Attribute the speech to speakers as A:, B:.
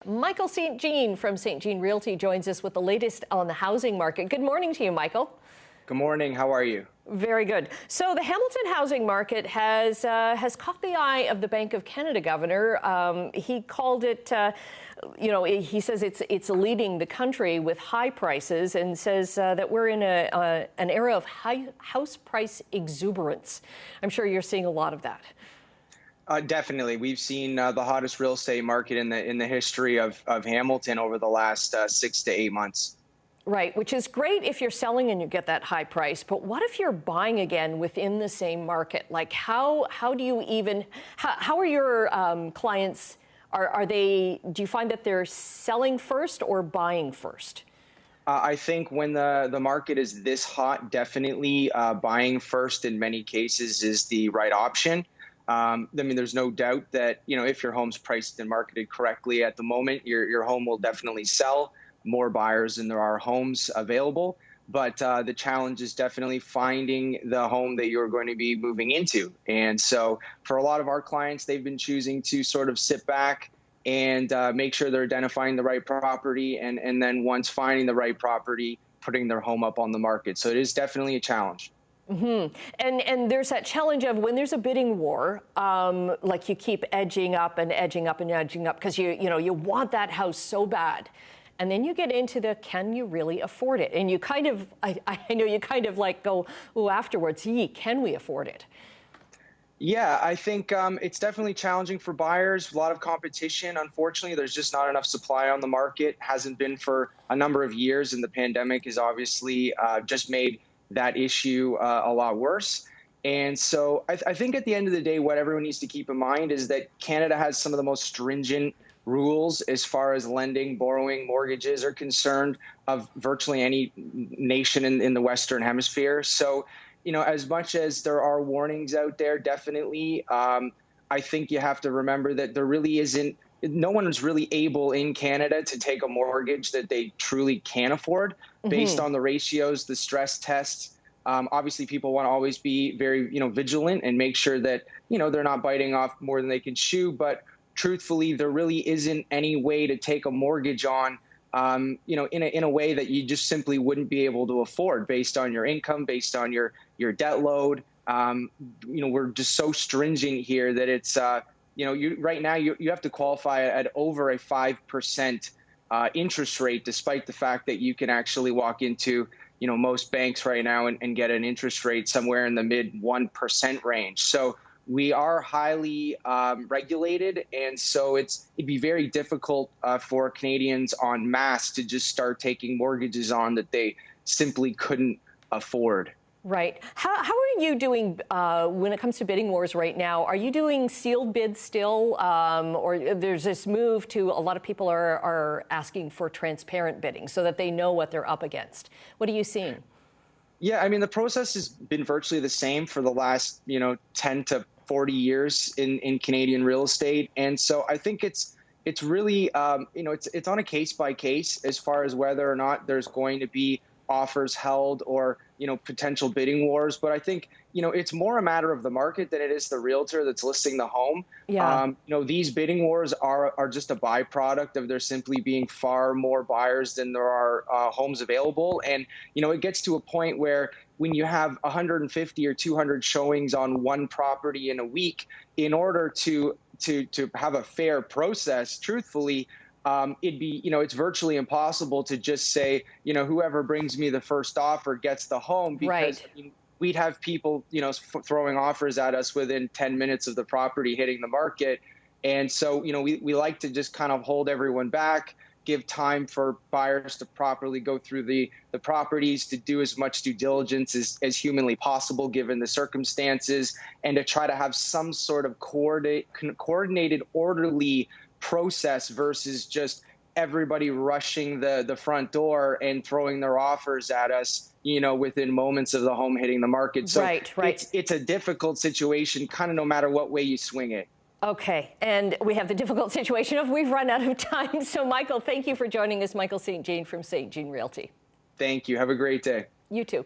A: Michael St. Jean from St. Jean Realty joins us with the latest on the housing market. Good morning to you, Michael.
B: Good morning. How are you?
A: Very good. So the Hamilton housing market has caught the eye of the Bank of Canada governor. He called it, he says it's leading the country with high prices, and says that we're in an era of high house price exuberance. I'm sure you're seeing a lot of that.
B: Definitely. We've seen the hottest real estate market in the history of Hamilton over the last 6 to 8 months.
A: Right, which is great if you're selling and you get that high price. But what if you're buying again within the same market? Like, how do you even, how are your clients, do you find that they're selling first or buying first?
B: I think when the market is this hot, definitely buying first in many cases is the right option. I mean, there's no doubt that, if your home's priced and marketed correctly at the moment, your home will definitely sell. More buyers than there are homes available. But the challenge is definitely finding the home that you're going to be moving into. And so for a lot of our clients, they've been choosing to sort of sit back and make sure they're identifying the right property. And then once finding the right property, putting their home up on the market. So it is definitely a challenge.
A: Mm-hmm. And there's that challenge of when there's a bidding war, like you keep edging up and edging up and edging up because you want that house so bad. And then you get into the, can you really afford it? And you kind of, I know you kind of like go, ooh, afterwards, can we afford it?
B: Yeah, I think it's definitely challenging for buyers. A lot of competition. Unfortunately, there's just not enough supply on the market. Hasn't been for a number of years. And the pandemic has obviously just made that issue a lot worse. And so I think at the end of the day, what everyone needs to keep in mind is that Canada has some of the most stringent rules as far as lending, borrowing, mortgages are concerned of virtually any nation in the Western Hemisphere. So, as much as there are warnings out there, definitely, I think you have to remember that there really no one is really able in Canada to take a mortgage that they truly can afford based on the ratios, the stress tests. Obviously, people want to always be very, vigilant and make sure that, they're not biting off more than they can chew. But truthfully, there really isn't any way to take a mortgage on, in a way that you just simply wouldn't be able to afford based on your income, based on your debt load. We're just so stringent here that it's, right now you have to qualify at over a 5% interest rate, despite the fact that you can actually walk into, most banks right now and get an interest rate somewhere in the mid 1% range. So we are highly regulated, and so it'd be very difficult for Canadians en masse to just start taking mortgages on that they simply couldn't afford.
A: Right. How are you doing when it comes to bidding wars right now? Are you doing sealed bids still, or there's this move to a lot of people are asking for transparent bidding so that they know what they're up against? What are you seeing?
B: Yeah, I mean, the process has been virtually the same for the last, 10 to 40 years in Canadian real estate. And so I think it's really, it's on a case by case as far as whether or not there's going to be offers held or, potential bidding wars. But I think, it's more a matter of the market than it is the realtor that's listing the home.
A: Yeah.
B: These bidding wars are just a byproduct of there simply being far more buyers than there are homes available. And, it gets to a point where when you have 150 or 200 showings on one property in a week, in order to have a fair process, truthfully, it'd be, it's virtually impossible to just say, whoever brings me the first offer gets the home, because
A: right.
B: I mean, we'd have people, throwing offers at us within 10 minutes of the property hitting the market. And so, we like to just kind of hold everyone back, give time for buyers to properly go through the properties, to do as much due diligence as humanly possible given the circumstances, and to try to have some sort of coordinated, orderly process versus just everybody rushing the front door and throwing their offers at us, within moments of the home hitting the market. So
A: right.
B: It's a difficult situation, kind of no matter what way you swing it.
A: Okay, and we have the difficult situation of we've run out of time. So, Michael, thank you for joining us. Michael St. Jean from St. Jean Realty.
B: Thank you. Have a great day.
A: You too.